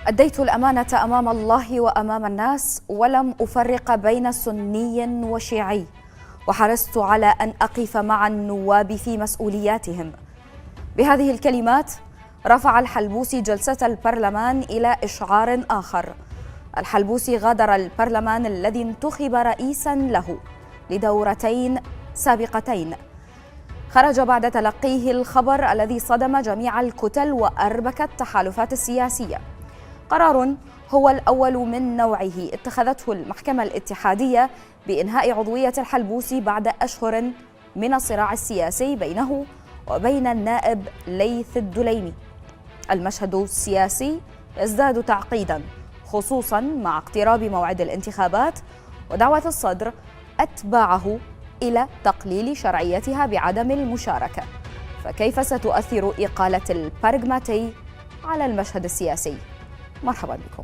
أديت الأمانة أمام الله وأمام الناس، ولم أفرق بين سني وشيعي، وحرصت على أن أقف مع النواب في مسؤولياتهم. بهذه الكلمات رفع الحلبوسي جلسة البرلمان إلى إشعار آخر. الحلبوسي غادر البرلمان الذي انتخب رئيسا له لدورتين سابقتين. خرج بعد تلقيه الخبر الذي صدم جميع الكتل وأربك التحالفات السياسية. قرار هو الأول من نوعه اتخذته المحكمة الاتحادية بإنهاء عضوية الحلبوسي بعد أشهر من الصراع السياسي بينه وبين النائب ليث الدليمي. المشهد السياسي يزداد تعقيدا، خصوصا مع اقتراب موعد الانتخابات ودعوة الصدر أتباعه إلى تقليل شرعيتها بعدم المشاركة. فكيف ستؤثر إقالة البرغماتي على المشهد السياسي؟ مرحبا بكم.